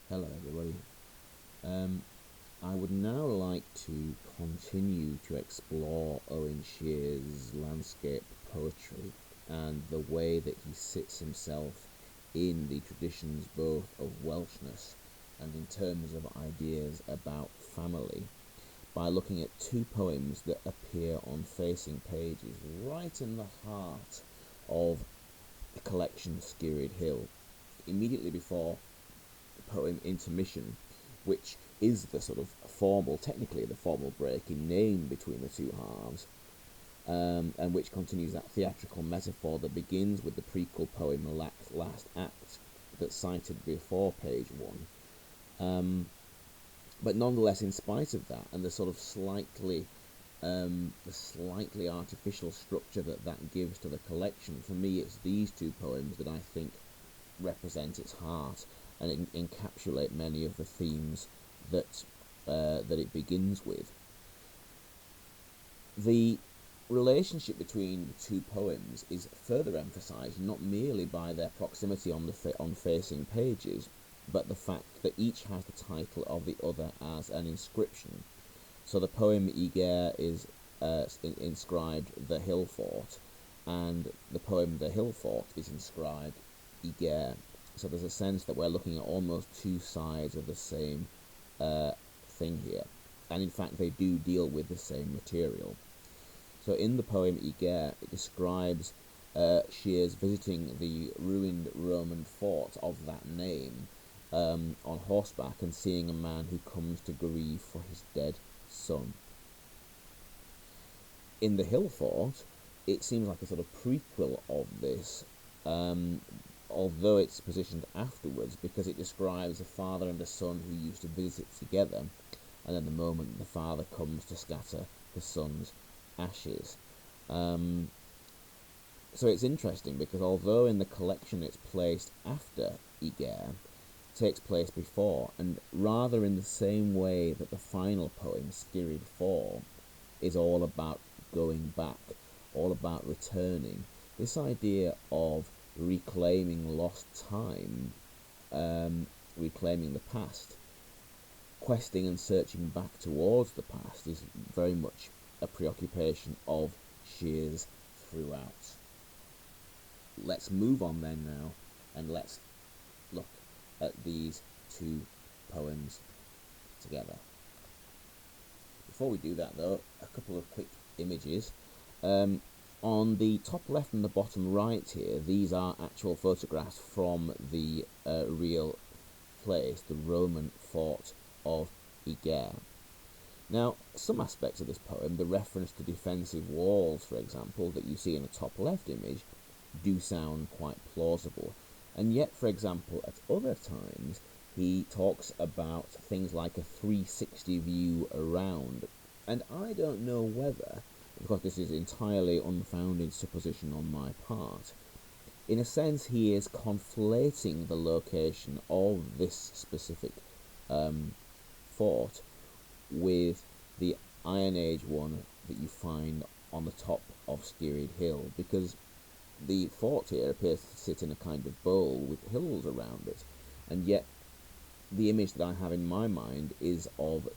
Hello everybody. I would now like to continue to explore Owen Shear's landscape poetry and the way that he sits himself in the traditions both of Welshness and in terms of ideas about family by looking at two poems that appear on facing pages right in the heart of the collection Skirrid Hill, immediately before poem Intermission, which is the sort of technically the formal break in name between the two halves, and which continues that theatrical metaphor that begins with the prequel poem Last Act that's cited before page 1. But nonetheless, in spite of that, and the sort of slightly artificial structure that gives to the collection, for me it's these two poems that I think represent its heart and encapsulate many of the themes that it begins with. The relationship between the two poems is further emphasised not merely by their proximity on facing pages, but the fact that each has the title of the other as an inscription. So the poem Gaer is inscribed "The Hill Fort," and the poem "The Hill Fort" is inscribed Gaer. So there's a sense that we're looking at almost two sides of the same thing here, and in fact they do deal with the same material. So in the poem Gaer, it describes Shears visiting the ruined Roman fort of that name on horseback and seeing a man who comes to grieve for his dead son. In the Hill Fort, it seems like a sort of prequel of this, although it's positioned afterwards, because it describes a father and a son who used to visit together, and then the moment the father comes to scatter the son's ashes. So it's interesting because although in the collection it's placed after Gaer, it takes place before, and rather in the same way that the final poem, Skirrid 4, is all about going back, all about returning. This idea of reclaiming lost time, reclaiming the past, questing and searching back towards the past is very much a preoccupation of Shears throughout. Let's move on then now, and let's look at these two poems together. Before we do that though, a couple of quick images. On the top left and the bottom right here, these are actual photographs from the real place, the Roman fort of Gaer. Now, some aspects of this poem, the reference to defensive walls, for example, that you see in the top left image, do sound quite plausible. And yet, for example, at other times, he talks about things like a 360 view around. And I don't know whether, because this is entirely unfounded supposition on my part, in a sense he is conflating the location of this specific fort with the Iron Age one that you find on the top of Skirrid Hill, because the fort here appears to sit in a kind of bowl with hills around it, and yet the image that I have in my mind is of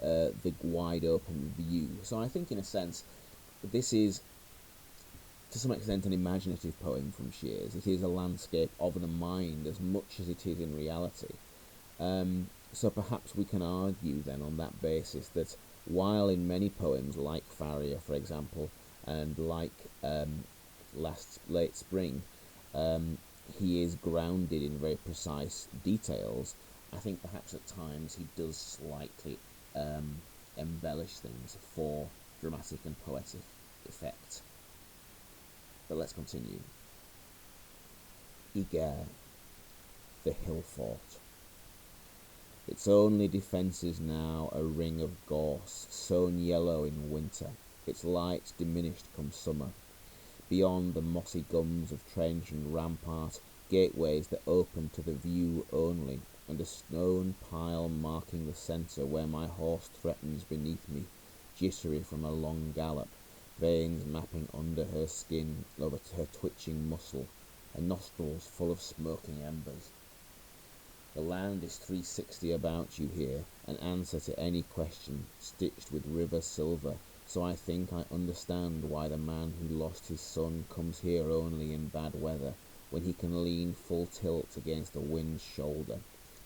the wide open view. So I think in a sense this is to some extent an imaginative poem from Shears. It is a landscape of the mind as much as it is in reality. So perhaps we can argue then on that basis that while in many poems like Farrier, for example, and like Late Spring, he is grounded in very precise details, I think perhaps at times he does slightly embellish things for dramatic and poetic effect. But let's continue. Gaer, the hill fort. Its only defences now a ring of gorse, sown yellow in winter, its light diminished come summer. Beyond the mossy gums of trench and rampart, gateways that open to the view only, and a stone pile marking the centre where my horse threatens beneath me, jittery from a long gallop, veins mapping under her skin over her twitching muscle, and nostrils full of smoking embers. The land is 360 about you here, an answer to any question, stitched with river silver, so I think I understand why the man who lost his son comes here only in bad weather, when he can lean full tilt against the wind's shoulder,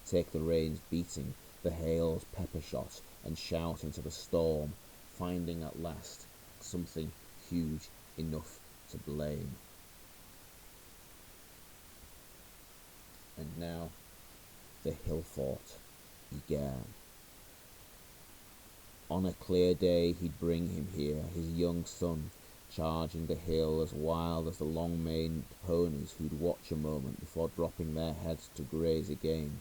take the rains beating, the hail's pepper shot, and shout into the storm, finding at last something huge enough to blame. And now the hill fort began. On a clear day he'd bring him here, his young son, charging the hill as wild as the long-maned ponies who'd watch a moment before dropping their heads to graze again.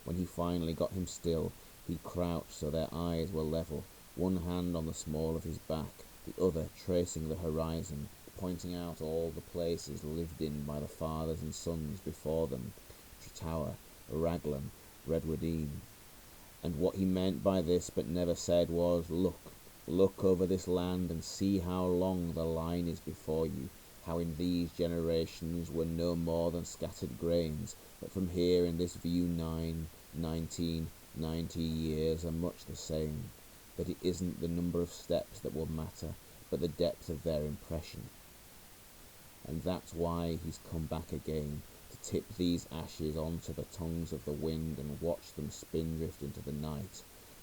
When he finally got him still, he'd crouch so their eyes were level, one hand on the small of his back, the other tracing the horizon, pointing out all the places lived in by the fathers and sons before them, Tretower, Raglan, Redwoodine. And what he meant by this but never said was, look over this land and see how long the line is before you, how in these generations we're no more than scattered grains, but from here in this view 90 years are much the same, that it isn't the number of steps that will matter, but the depth of their impression. And that's why he's come back again, to tip these ashes onto the tongues of the wind and watch them spindrift into the night,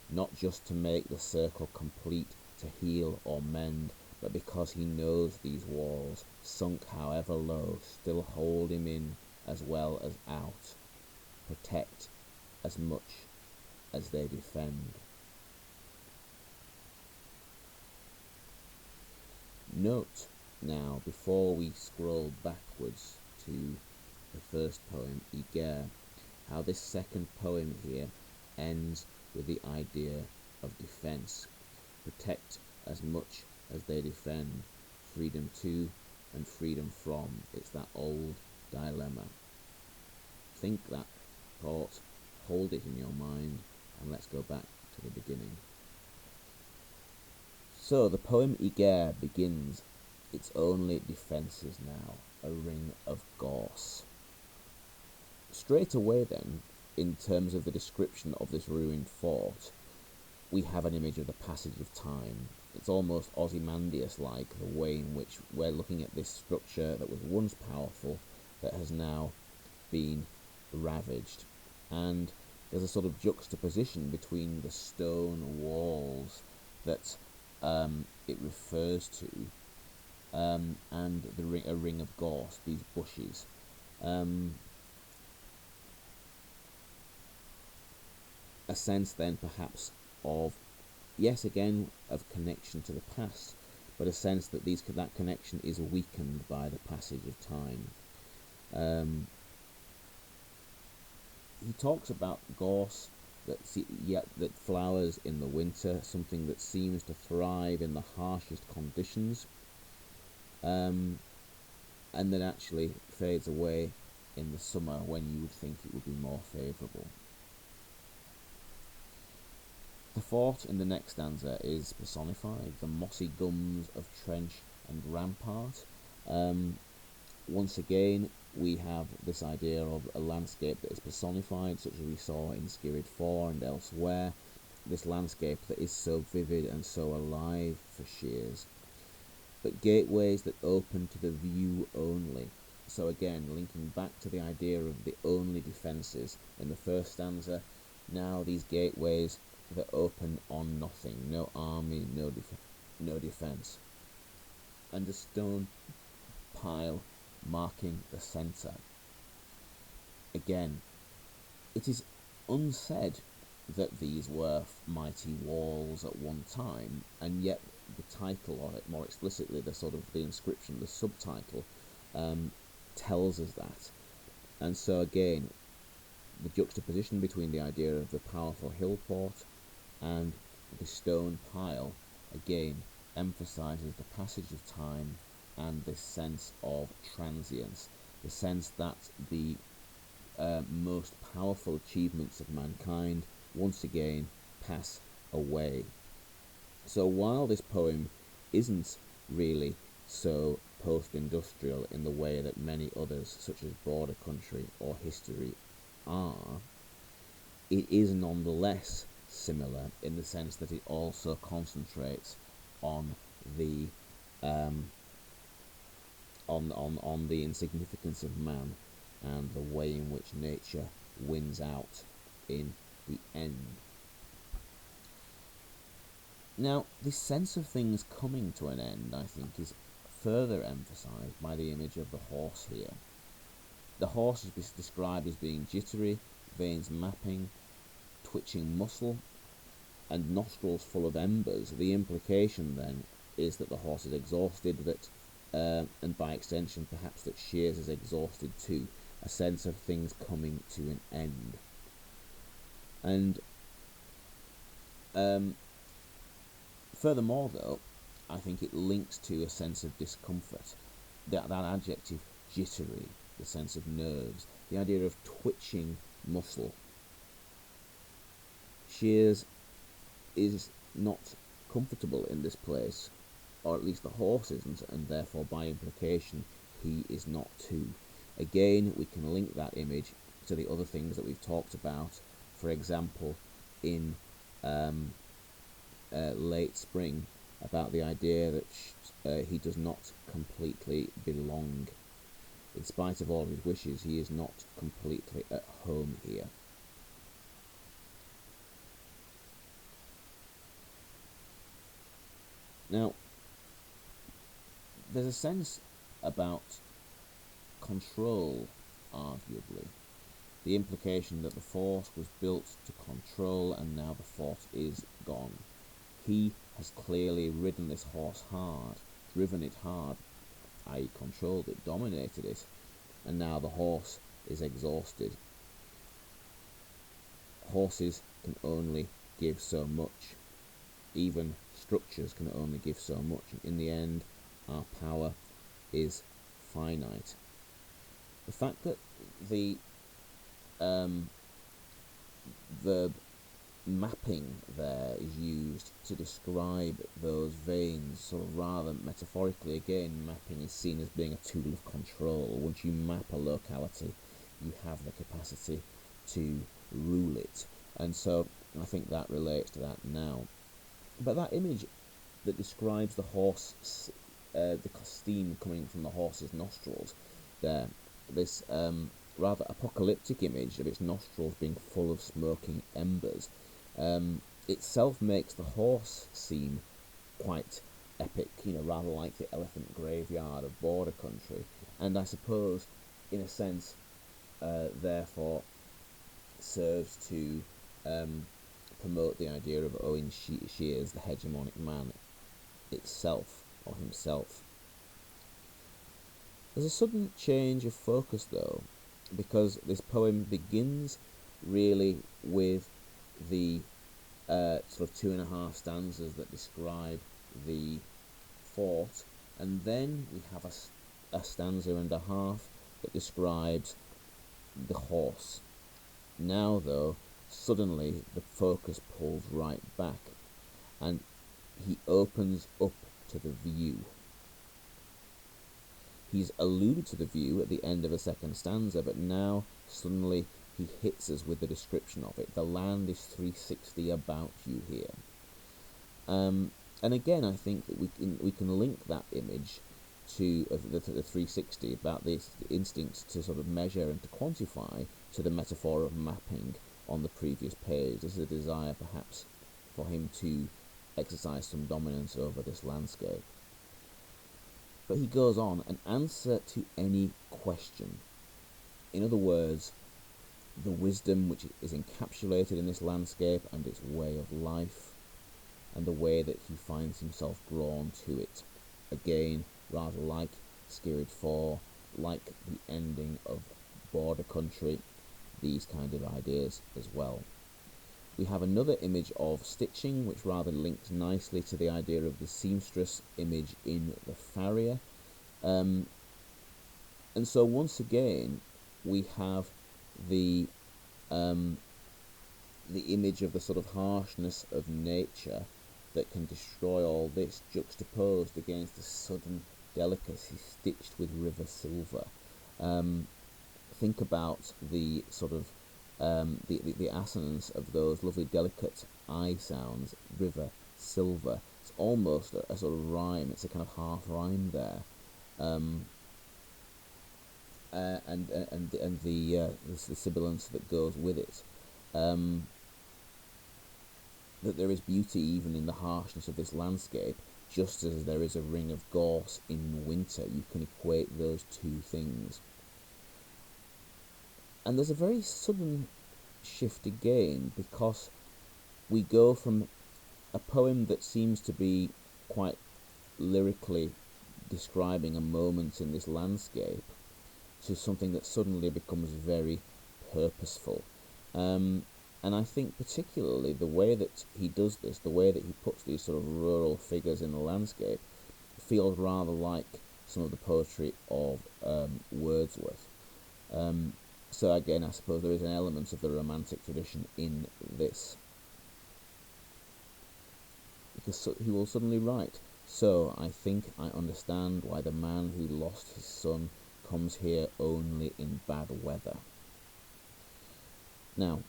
not just to make the circle complete, to heal or mend, but because he knows these walls, sunk however low, still hold him in as well as out, protect as much as they defend. Note now, before we scroll backwards to the first poem, Gaer, how this second poem here ends with the idea of defense. Protect as much as they defend. Freedom to and freedom from. It's that old dilemma. Think that thought, hold it in your mind, and let's go back to the beginning. So the poem Gaer begins, its only defences now, a ring of gorse. Straight away then, in terms of the description of this ruined fort, we have an image of the passage of time. It's almost Ozymandias-like, the way in which we're looking at this structure that was once powerful, that has now been ravaged. And there's a sort of juxtaposition between the stone walls that it refers to and a ring of gorse, these bushes. A sense then perhaps of, yes, again, of connection to the past, but a sense that that connection is weakened by the passage of time. He talks about gorse that flowers in the winter, something that seems to thrive in the harshest conditions, and then actually fades away in the summer when you would think it would be more favourable. The fort in the next stanza is personified, the mossy gums of trench and rampart. Once again, we have this idea of a landscape that is personified, such as we saw in Skirrid 4 and elsewhere. This landscape that is so vivid and so alive for Shears. But gateways that open to the view only. So again, linking back to the idea of the only defences in the first stanza, now these gateways that open on nothing, no army, no defence. And a stone pile marking the centre. Again, it is unsaid that these were mighty walls at one time, and yet the title of it, more explicitly, the inscription, the subtitle, tells us that. And so again, the juxtaposition between the idea of the powerful hill fort and the stone pile, again, emphasises the passage of time and this sense of transience, the sense that the most powerful achievements of mankind once again pass away. So while this poem isn't really so post-industrial in the way that many others, such as Border Country or History, are, it is nonetheless similar in the sense that it also concentrates on the on the insignificance of man and the way in which nature wins out in the end. Now, this sense of things coming to an end, I think, is further emphasised by the image of the horse here. The horse is described as being jittery, veins mapping, twitching muscle, and nostrils full of embers. The implication then is that the horse is exhausted, that and by extension perhaps that Shears is exhausted too, a sense of things coming to an end. And furthermore, though, I think it links to a sense of discomfort. That adjective, jittery, the sense of nerves, the idea of twitching muscle. Shears is not comfortable in this place, or at least the horse isn't, and therefore by implication he is not too. Again, we can link that image to the other things that we've talked about. For example, in late spring, about the idea that he does not completely belong. In spite of all his wishes, he is not completely at home here. Now, there's a sense about control, arguably. The implication that the force was built to control and now the force is gone. He has clearly ridden this horse hard, driven it hard, i.e. controlled it, dominated it, and now the horse is exhausted. Horses can only give so much. Even structures can only give so much. In the end, our power is finite. The fact that the verb mapping there is used to describe those veins, sort of rather metaphorically. Again, mapping is seen as being a tool of control. Once you map a locality, you have the capacity to rule it, and so I think that relates to that now. But that image that describes the horse, the steam coming from the horse's nostrils there, this rather apocalyptic image of its nostrils being full of smoking embers, itself makes the horse seem quite epic, rather like the elephant graveyard of border country, and I suppose, in a sense, therefore serves to promote the idea of Owen Shears, the hegemonic man itself, or himself. There's a sudden change of focus, though, because this poem begins really with the sort of 2.5 stanzas that describe the fort, and then we have a stanza and a half that describes the horse. Now, though, suddenly the focus pulls right back, and he opens up to the view. He's alluded to the view at the end of the second stanza, but now suddenly he hits us with the description of it. The land is 360 about you here. And again, I think that we can link that image to the 360, about this instinct to sort of measure and to quantify, to the metaphor of mapping on the previous page. This is a desire, perhaps, for him to exercise some dominance over this landscape. But he goes on, an answer to any question. In other words, the wisdom which is encapsulated in this landscape and its way of life, and the way that he finds himself drawn to it. Again, rather like Skirrid 4, like the ending of Border Country, these kind of ideas as well. We have another image of stitching, which rather links nicely to the idea of the seamstress image in the farrier. And so once again, we have the image of the sort of harshness of nature that can destroy all this, juxtaposed against the sudden delicacy stitched with river silver. Think about the sort of the assonance of those lovely delicate I sounds, river, silver. It's almost a sort of rhyme. It's a kind of half rhyme there, and the sibilance that goes with it. That there is beauty even in the harshness of this landscape, just as there is a ring of gorse in winter. You can equate those two things. And there's a very sudden shift again, because we go from a poem that seems to be quite lyrically describing a moment in this landscape to something that suddenly becomes very purposeful. And I think particularly the way that he does this, the way that he puts these sort of rural figures in the landscape, feels rather like some of the poetry of Wordsworth. So again, I suppose there is an element of the romantic tradition in this. Because he will suddenly write, "So I think I understand why the man who lost his son comes here only in bad weather." Now,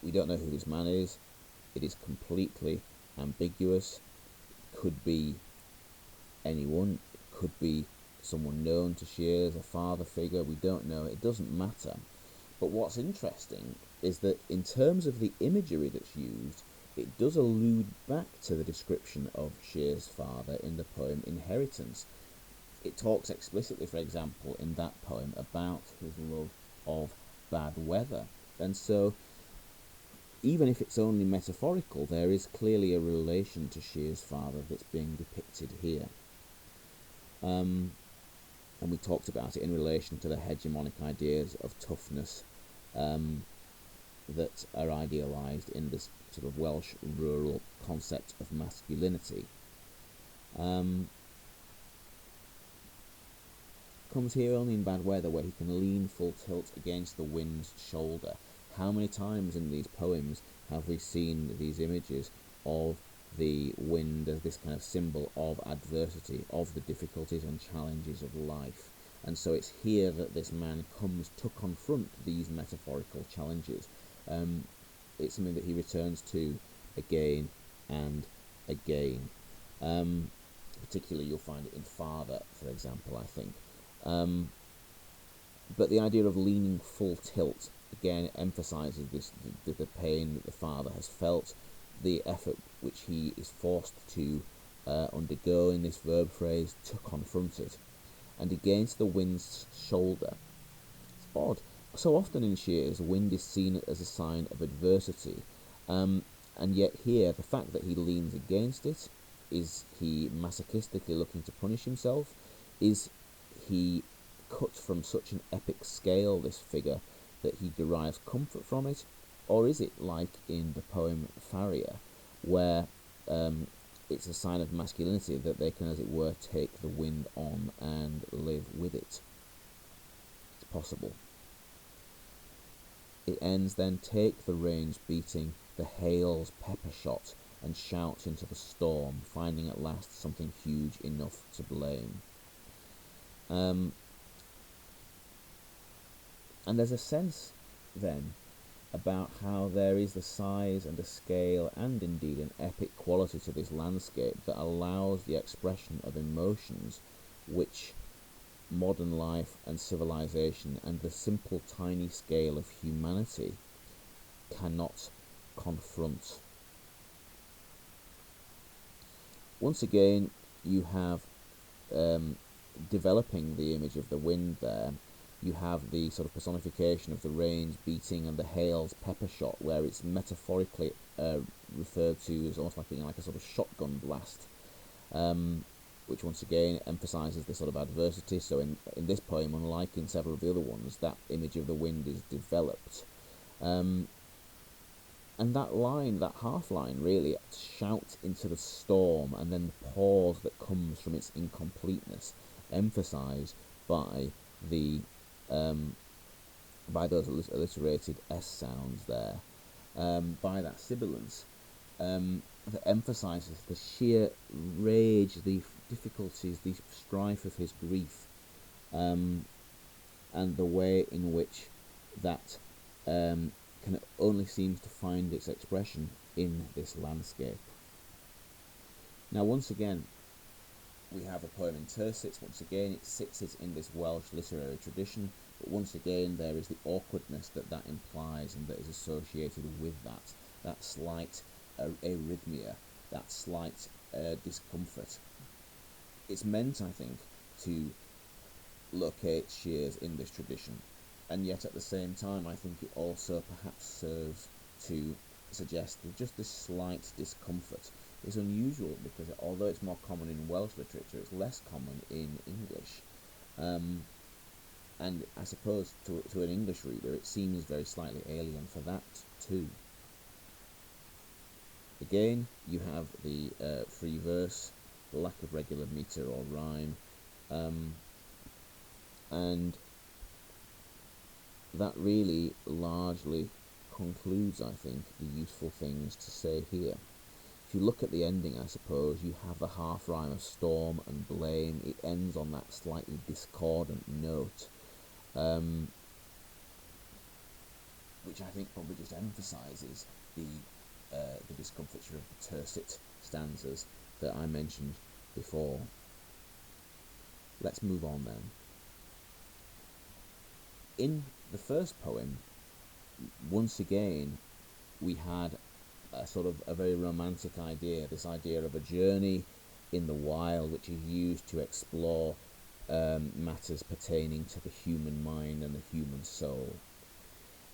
we don't know who this man is. It is completely ambiguous. It could be anyone. It could be someone known to Shears, a father figure. We don't know. It doesn't matter. But what's interesting is that in terms of the imagery that's used, it does allude back to the description of Shears' father in the poem Inheritance. It talks explicitly, for example, in that poem about his love of bad weather. And so, even if it's only metaphorical, there is clearly a relation to Shears' father that's being depicted here. And we talked about it in relation to the hegemonic ideas of toughness that are idealised in this sort of Welsh rural concept of masculinity. Comes here only in bad weather, where he can lean full tilt against the wind's shoulder. How many times in these poems have we seen these images of the wind as this kind of symbol of adversity, of the difficulties and challenges of life? And so it's here that this man comes to confront these metaphorical challenges. It's something that he returns to again and again. Particularly you'll find it in Father, for example, I think. But the idea of leaning full tilt again emphasises the pain that the father has felt, the effort which he is forced to undergo in this verb phrase to confront it, and against the wind's shoulder. It's odd. So often in Shears, wind is seen as a sign of adversity, and yet here the fact that he leans against it, is he masochistically looking to punish himself? Is he cut from such an epic scale, this figure, that he derives comfort from it? Or is it like in the poem Farrier, where it's a sign of masculinity that they can, as it were, take the wind on and live with it? It's possible. It ends then, "Take the rains beating, the hail's pepper shot, and shout into the storm, finding at last something huge enough to blame." And there's a sense then about how there is the size and a scale and indeed an epic quality to this landscape that allows the expression of emotions which modern life and civilization and the simple tiny scale of humanity cannot confront. Once again, you have developing the image of the wind there. You have the sort of personification of the rains beating and the hail's pepper shot, where it's metaphorically referred to as almost like a sort of shotgun blast, which once again emphasises the sort of adversity. So in this poem, unlike in several of the other ones, that image of the wind is developed. And that line, that half line, really, shout into the storm, and then the pause that comes from its incompleteness, emphasised by the by those alliterated S sounds there, by that sibilance, that emphasises the sheer rage, the difficulties, the strife of his grief, and the way in which that can only seems to find its expression in this landscape. Now, once again, we have a poem in tercets. Once again, it sits in this Welsh literary tradition, but once again, there is the awkwardness that implies and that is associated with that slight arrhythmia, that slight discomfort. It's meant, I think, to locate Shears in this tradition, and yet at the same time, I think it also perhaps serves to suggest that just this slight discomfort is unusual, because although it's more common in Welsh literature, it's less common in English. And I suppose to an English reader, it seems very slightly alien for that too. Again, you have the free verse, the lack of regular metre or rhyme, and that really largely concludes, I think, the useful things to say here. If you look at the ending, I suppose, you have the half rhyme of storm and blame. It ends on that slightly discordant note, which I think probably just emphasises the discomfiture of the tercet stanzas that I mentioned before. Let's move on then. In the first poem, once again, we had a sort of a very romantic idea, this idea of a journey in the wild, which is used to explore matters pertaining to the human mind and the human soul.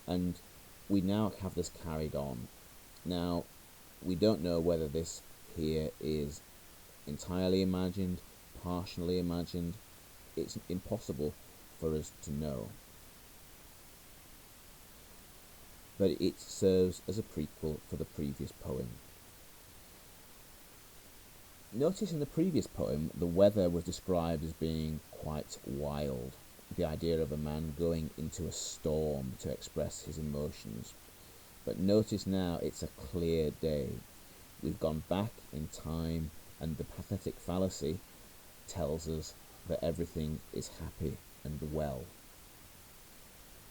And we now have this carried on. Now, we don't know whether this here is entirely imagined, partially imagined. It's impossible for us to know. But it serves as a prequel for the previous poem. Notice in the previous poem, the weather was described as being quite wild, the idea of a man going into a storm to express his emotions. But notice now it's a clear day. We've gone back in time, and the pathetic fallacy tells us that everything is happy and well.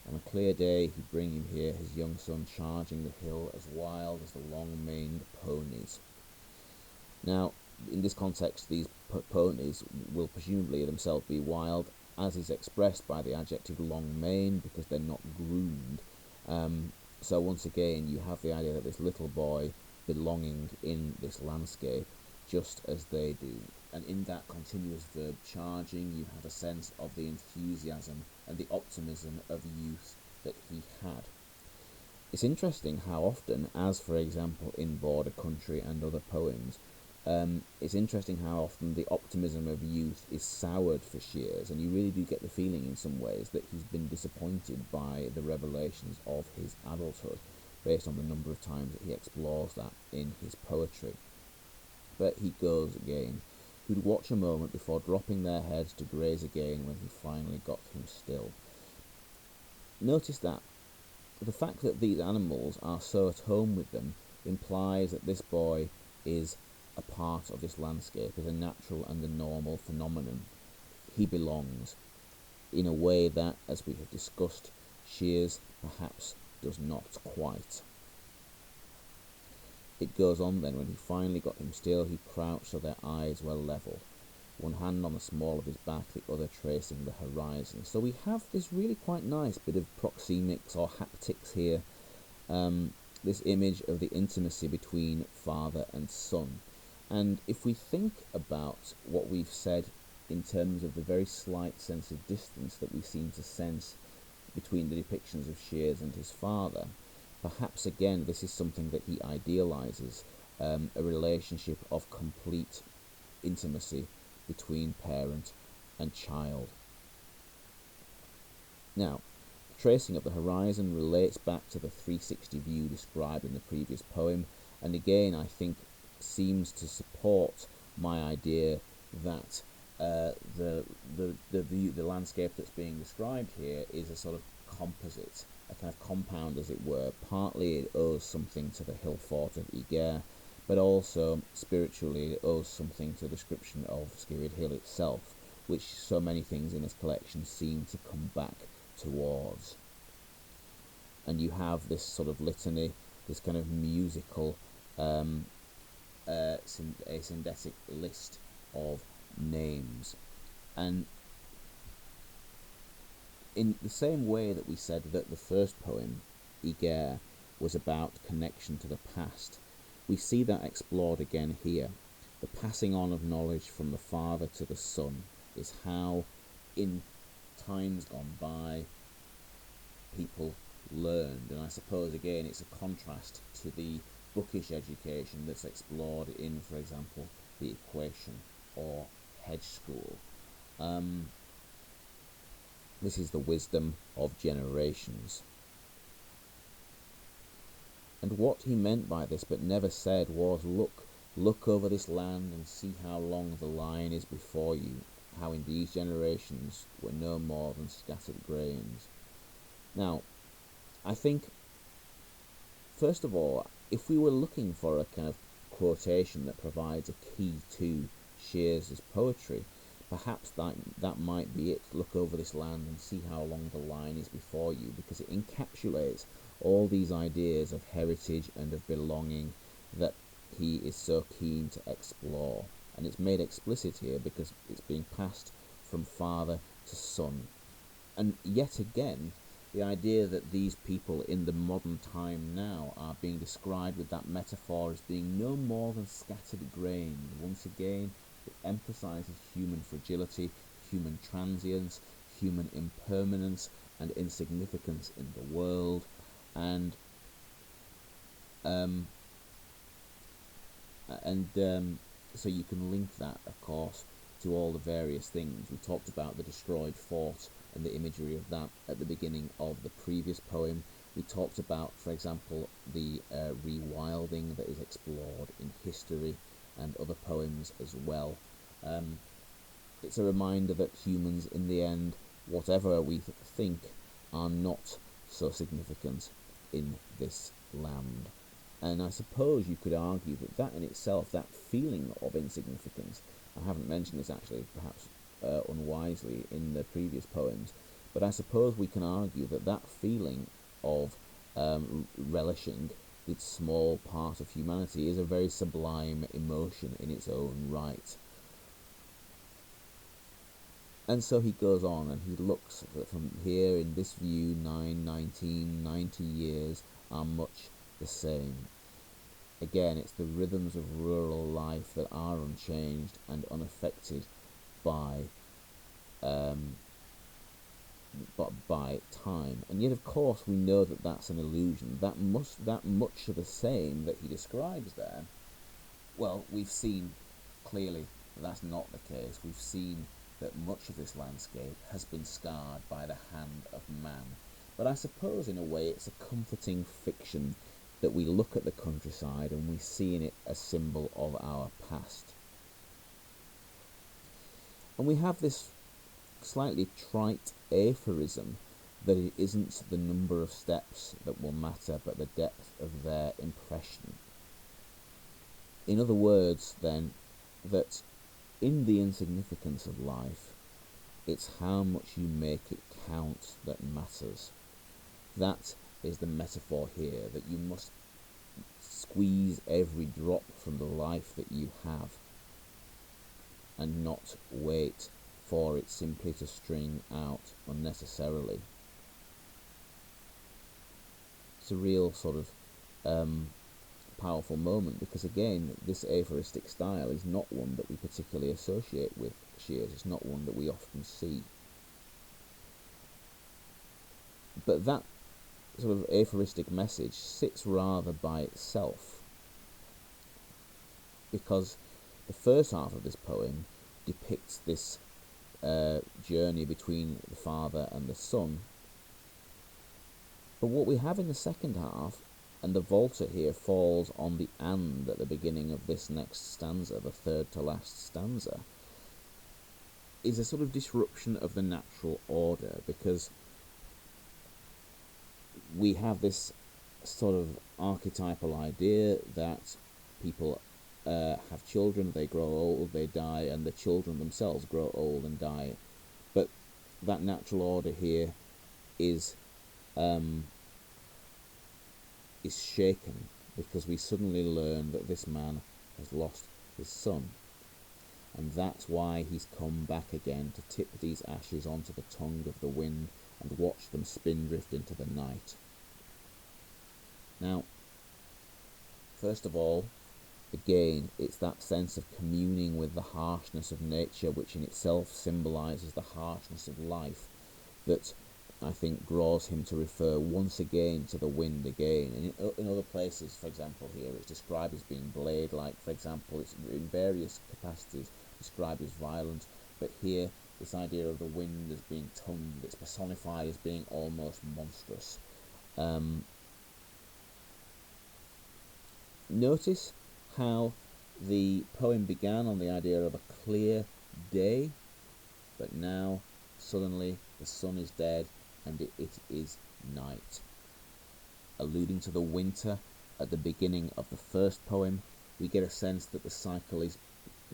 On a clear day, he'd bring him here his young son charging the hill as wild as the long-maned ponies. Now, in this context, these ponies will presumably themselves be wild, as is expressed by the adjective long-maned, because they're not groomed. So once again, you have the idea that this little boy belonging in this landscape just as they do. And in that continuous verb charging, you have a sense of the enthusiasm and the optimism of youth that he had. It's interesting how often, as for example in Border Country and other poems, it's interesting how often the optimism of youth is soured for Shears, and you really do get the feeling in some ways that he's been disappointed by the revelations of his adulthood, based on the number of times that he explores that in his poetry. But he goes again. Who'd watch a moment before dropping their heads to graze again when he finally got him still. Notice that the fact that these animals are so at home with them implies that this boy is a part of this landscape, is a natural and a normal phenomenon. He belongs in a way that, as we have discussed, Shears perhaps does not quite. It goes on then, when he finally got him still, he crouched so their eyes were level, one hand on the small of his back, the other tracing the horizon. So we have this really quite nice bit of proxemics or haptics here, this image of the intimacy between father and son. And if we think about what we've said in terms of the very slight sense of distance that we seem to sense between the depictions of Shears and his father, perhaps again this is something that he idealizes, a relationship of complete intimacy between parent and child. Now, the tracing of the horizon relates back to the 360 view described in the previous poem, and again I think seems to support my idea that the landscape that's being described here is a sort of composite, a kind of compound as it were. Partly it owes something to the hill fort of Gaer, but also spiritually it owes something to the description of Skirrid Hill itself, which so many things in this collection seem to come back towards. and you have this sort of litany, this kind of musical asyndetic list of names. And in the same way that we said that the first poem, Gaer, was about connection to the past, we see that explored again here. The passing on of knowledge from the father to the son is how, in times gone by, people learned. And I suppose, again, it's a contrast to the bookish education that's explored in, for example, the Equation or Hedge School. This is the wisdom of generations. And what he meant by this, but never said, was, look over this land and see how long the line is before you, how in these generations were no more than scattered grains. Now, I think, first of all, if we were looking for a kind of quotation that provides a key to Shears's poetry, perhaps that might be it. Look over this land and see how long the line is before you, because it encapsulates all these ideas of heritage and of belonging that he is so keen to explore. And it's made explicit here because it's being passed from father to son. And yet again, the idea that these people in the modern time now are being described with that metaphor as being no more than scattered grains. Once again, it emphasizes human fragility, human transience, human impermanence and insignificance in the world. And so you can link that, of course, to all the various things. We talked about the destroyed fort and the imagery of that at the beginning of the previous poem. We talked about, for example, the rewilding that is explored in history and other poems as well. It's a reminder that humans, in the end, whatever we think, are not so significant in this land. And I suppose you could argue that in itself, that feeling of insignificance, I haven't mentioned this actually, perhaps unwisely in the previous poems, but I suppose we can argue that feeling of relishing this small part of humanity is a very sublime emotion in its own right. And so he goes on and he looks from here in this view, 9, 19, 90 years are much the same. Again, it's the rhythms of rural life that are unchanged and unaffected by time. And yet, of course, we know that that's an illusion. That much of the same that he describes there, well, we've seen clearly that that's not the case. We've seen that much of this landscape has been scarred by the hand of man. But I suppose, in a way, it's a comforting fiction that we look at the countryside and we see in it a symbol of our past. And we have this slightly trite aphorism that it isn't the number of steps that will matter, but the depth of their impression. In other words, then, that in the insignificance of life, it's how much you make it count that matters. That is the metaphor here, that you must squeeze every drop from the life that you have and not wait for it simply to string out unnecessarily. It's a real sort of powerful moment, because again, this aphoristic style is not one that we particularly associate with Shears. It's not one that we often see. But that sort of aphoristic message sits rather by itself, because the first half of this poem depicts this journey between the father and the son. But what we have in the second half, and the volta here falls on the and at the beginning of this next stanza, the third to last stanza, is a sort of disruption of the natural order, because we have this sort of archetypal idea that people have children, they grow old, they die, and the children themselves grow old and die. But that natural order here is is shaken because we suddenly learn that this man has lost his son. And that's why he's come back again to tip these ashes onto the tongue of the wind and watch them spindrift into the night. Now, first of all, again, it's that sense of communing with the harshness of nature, which in itself symbolises the harshness of life, that I think draws him to refer once again to the wind again. And in other places, for example, here it's described as being blade-like. For example, it's in various capacities described as violent, but here this idea of the wind as being tongued, it's personified as being almost monstrous. Notice how the poem began on the idea of a clear day, but now suddenly the sun is dead and it is night. Alluding to the winter at the beginning of the first poem, we get a sense that the cycle is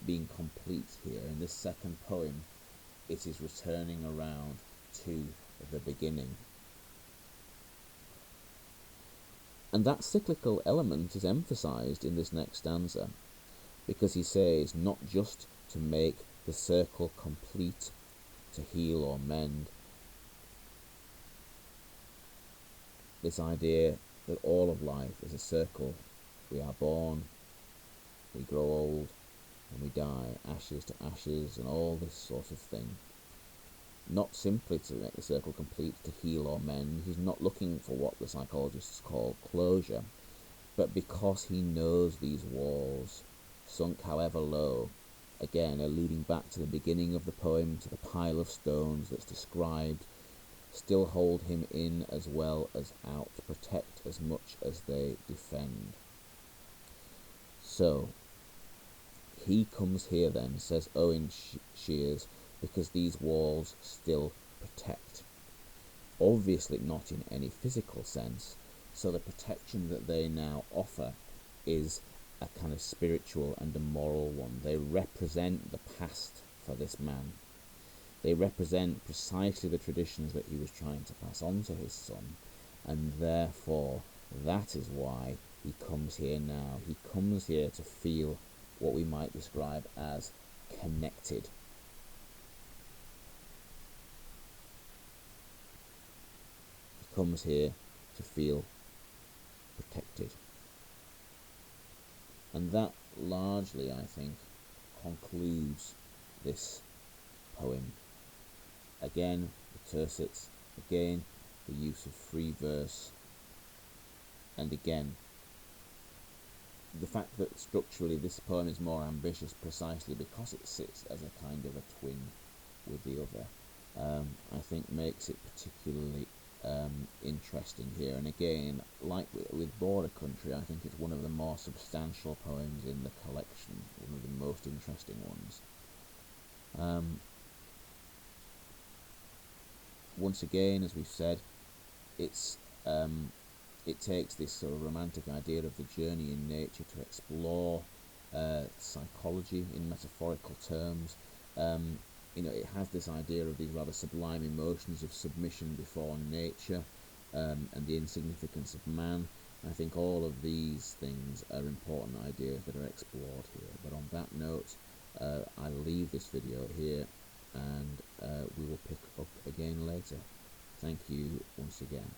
being complete here. In this second poem, it is returning around to the beginning. And that cyclical element is emphasized in this next stanza, because he says, not just to make the circle complete, to heal or mend. This idea that all of life is a circle. We are born, we grow old, and we die, ashes to ashes, and all this sort of thing. Not simply to make the circle complete, to heal or mend. He's not looking for what the psychologists call closure, but because he knows these walls, sunk however low, again alluding back to the beginning of the poem, to the pile of stones that's described, still hold him in as well as out, protect as much as they defend. So, he comes here then, says Owen Shears, because these walls still protect. Obviously not in any physical sense, so the protection that they now offer is a kind of spiritual and a moral one. They represent the past for this man. They represent precisely the traditions that he was trying to pass on to his son, and therefore that is why he comes here now. He comes here to feel what we might describe as connected. He comes here to feel protected. And that largely, I think, concludes this poem. Again, the tercets, again, the use of free verse, and again, the fact that structurally this poem is more ambitious precisely because it sits as a kind of a twin with the other, I think makes it particularly interesting here. And again, like with Border Country, I think it's one of the more substantial poems in the collection, one of the most interesting ones. Once again, as we've said, it takes this sort of romantic idea of the journey in nature to explore psychology in metaphorical terms. It has this idea of these rather sublime emotions of submission before nature and the insignificance of man. I think all of these things are important ideas that are explored here. But on that note, I'll leave this video here, and we will pick up again later. Thank you once again.